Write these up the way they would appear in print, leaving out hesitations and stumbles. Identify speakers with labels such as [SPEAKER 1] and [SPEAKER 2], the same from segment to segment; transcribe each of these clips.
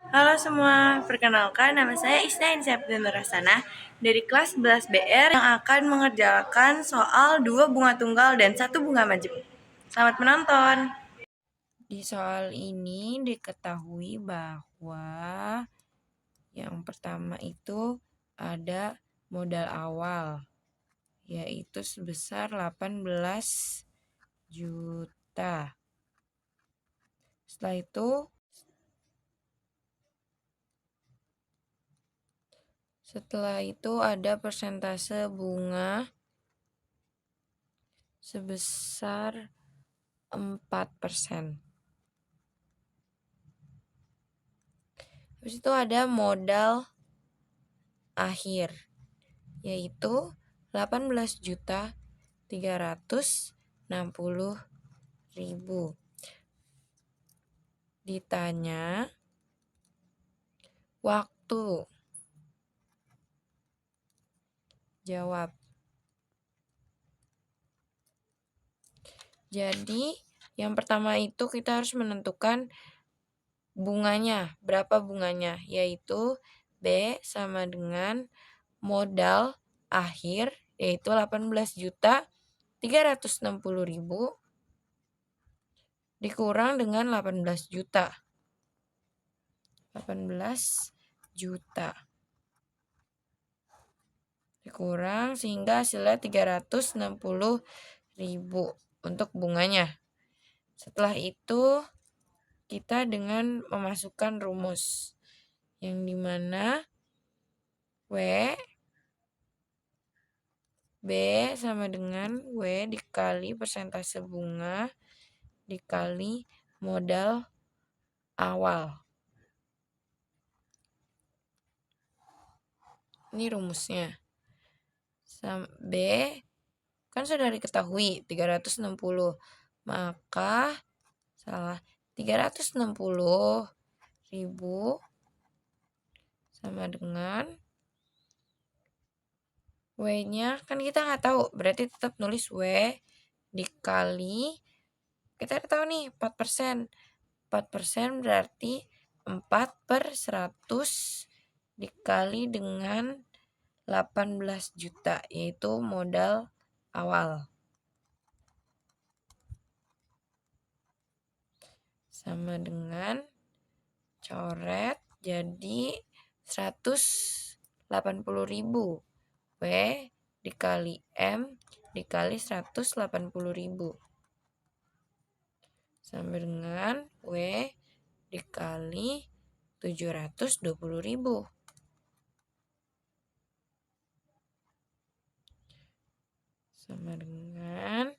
[SPEAKER 1] Halo semua, perkenalkan nama saya Isna Insyapti Nurasana dari kelas 11 BR yang akan mengerjakan soal 2 bunga tunggal dan 1 bunga majemuk. Selamat menonton.
[SPEAKER 2] Di soal ini diketahui bahwa yang pertama itu ada modal awal, yaitu sebesar 18 juta. Setelah itu ada persentase bunga sebesar 4%. Habis itu ada modal akhir, yaitu 18.360.000. Ditanya waktu. Jawab. Jadi, yang pertama itu kita harus menentukan bunganya, berapa bunganya, yaitu B sama dengan modal akhir, yaitu 18.360.000 dikurang dengan 18 juta. 18 juta. Dikurang sehingga hasilnya 360.000 untuk bunganya. Setelah itu kita dengan memasukkan rumus yang dimana B sama dengan W dikali persentase bunga dikali modal awal. Ini rumusnya. B kan sudah diketahui 360. Maka 360.000 sama dengan W-nya kan kita nggak tahu, berarti tetap nulis W dikali, kita tahu nih 4%. 4% berarti 4/100 dikali dengan 18 juta, yaitu modal awal. Sama dengan coret jadi 180.000. W dikali M dikali 180.000. Sama dengan W dikali 720.000. Sama dengan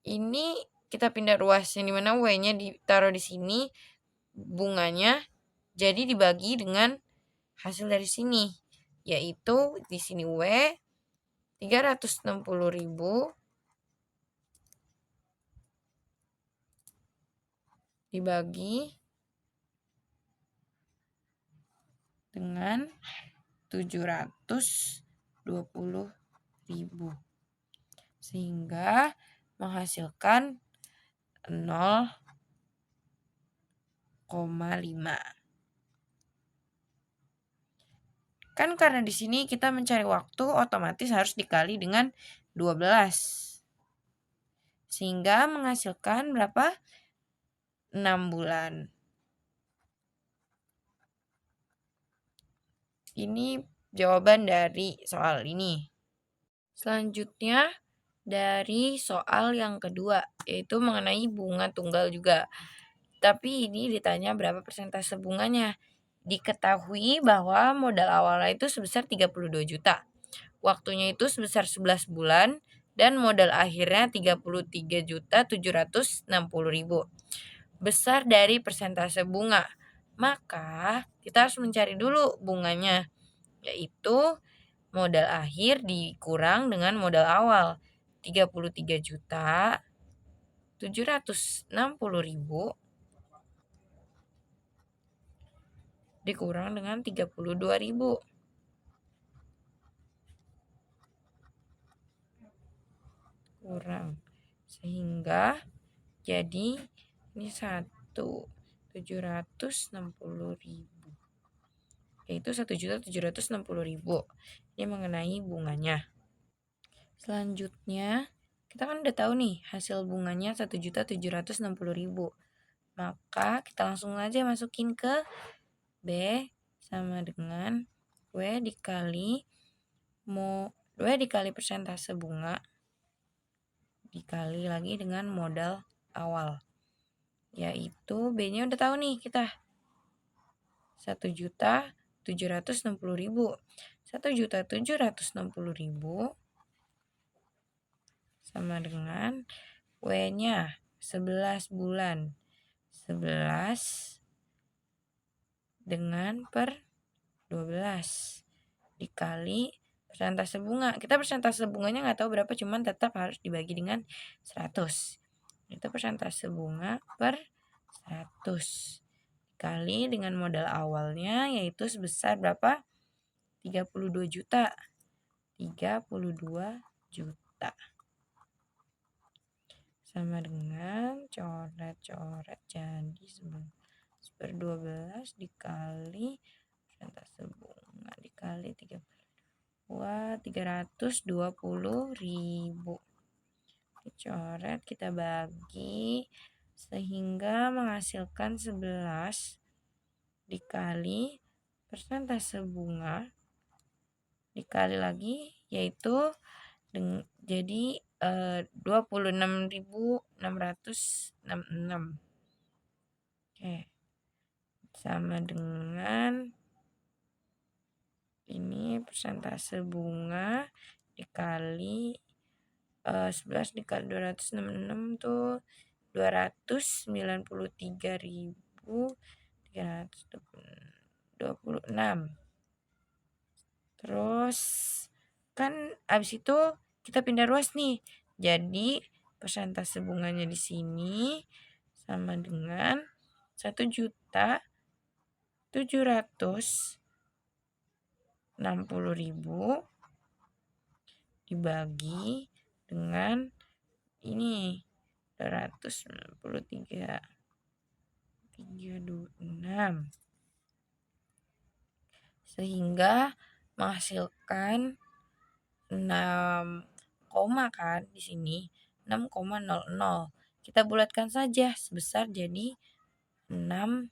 [SPEAKER 2] ini kita pindah ruas, yang dimana W-nya ditaruh di sini, bunganya jadi dibagi dengan hasil dari sini, yaitu di sini W 360.000 dibagi dengan 720.000 sehingga menghasilkan 0,5. Kan karena di sini kita mencari waktu, otomatis harus dikali dengan 12. Sehingga menghasilkan berapa? 6 bulan. Ini jawaban dari soal ini. Selanjutnya dari soal yang kedua, yaitu mengenai bunga tunggal juga. Tapi ini ditanya berapa persentase bunganya. Diketahui bahwa modal awalnya itu sebesar 32 juta. Waktunya itu sebesar 11 bulan dan modal akhirnya 33.760.000. Besar dari persentase bunga. Maka kita harus mencari dulu bunganya, yaitu modal akhir dikurang dengan modal awal. 33.760.000 dikurang dengan 32.000. Kurang. Sehingga jadi ini 1. 760.000, yaitu 1.760.000. Ini mengenai bunganya. Selanjutnya, kita kan udah tahu nih hasil bunganya 1.760.000. Maka kita langsung aja masukin ke B sama dengan W dikali persentase bunga dikali lagi dengan modal awal. Yaitu B-nya udah tahu nih kita. 1.760.000. 1.760.000 sama dengan W-nya 11 bulan. 11 dengan per 12 dikali persentase bunga. Kita persentase bunganya nggak tahu berapa, cuman tetap harus dibagi dengan 100. Itu persentase bunga per 100 dikali dengan modal awalnya, yaitu sebesar berapa? 32 juta. 32 juta. Sama dengan coret-coret jadi 11/12 dikali persentase bunga dikali 30. Wah, 320.000. Dicoret, kita bagi sehingga menghasilkan 11 dikali persentase bunga dikali lagi, yaitu jadi 26.666. Oke. Sama dengan ini persentase bunga dikali 11 dikali 266 tuh 293.326. Terus kan abis itu kita pindah ruas nih. Jadi persentase bunganya di sini sama dengan 1.760.000 dibagi dengan ini 293.326 sehingga menghasilkan 6, kan di sini 6,00. Kita bulatkan saja sebesar jadi 6%.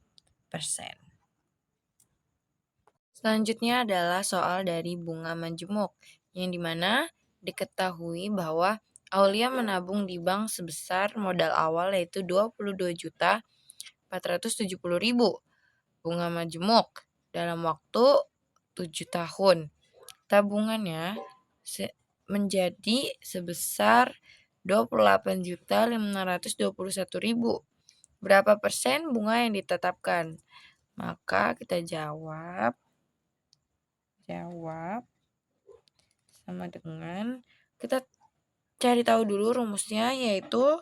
[SPEAKER 2] Selanjutnya adalah soal dari bunga majemuk, yang dimana diketahui bahwa Aulia menabung di bank sebesar modal awal yaitu 22.470.000 bunga majemuk dalam waktu 7 tahun. Tabungannya menjadi sebesar 28.521.000. Berapa persen bunga yang ditetapkan? Maka kita jawab sama dengan kita cari tahu dulu rumusnya, yaitu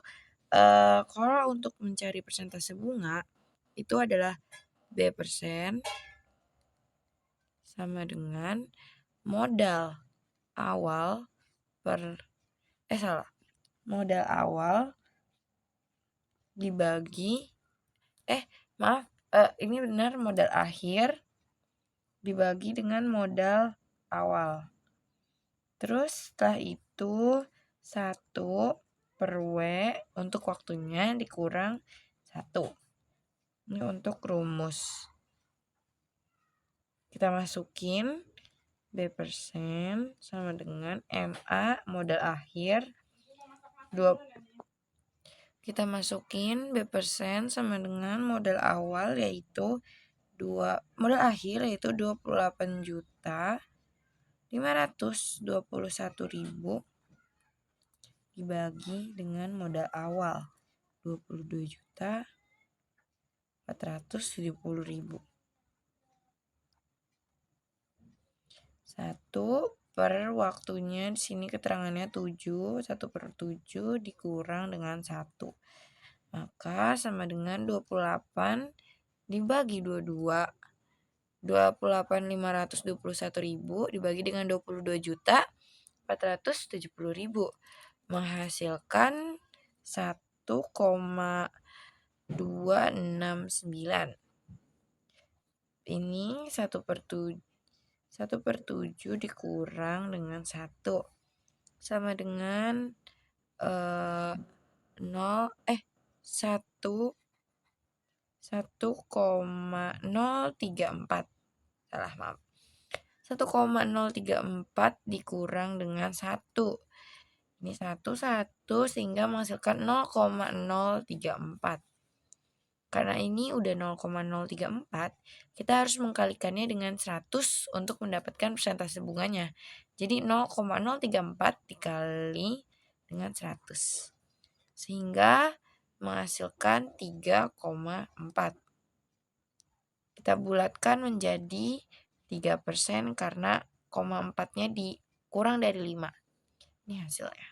[SPEAKER 2] kalau untuk mencari persentase bunga itu adalah B persen sama dengan modal awal modal awal dibagi ini benar modal akhir dibagi dengan modal awal. Terus setelah itu 1/W untuk waktunya dikurang 1. Ini untuk rumus. Kita masukin B persen sama dengan MA modal akhir. Kita masukin B persen sama dengan modal awal yaitu modal akhir yaitu 28.521.000 dibagi dengan modal awal 22.470.000. 1 per waktunya di sini keterangannya 7, 1/7 dikurang dengan 1. Maka sama dengan 28 dibagi 22. 28.521.000 dibagi dengan 22.470.000 menghasilkan 1,8 269. Ini 1/7 dikurang dengan 1 sama dengan 1,034. Salah, maaf. 1,034 dikurang dengan 1. Ini 1 sehingga menghasilkan 0,034. Karena ini udah 0,034, kita harus mengkalikannya dengan 100 untuk mendapatkan persentase bunganya. Jadi 0,034 dikali dengan 100. Sehingga menghasilkan 3,4. Kita bulatkan menjadi 3% karena 0,4-nya dikurang dari 5. Ini hasilnya.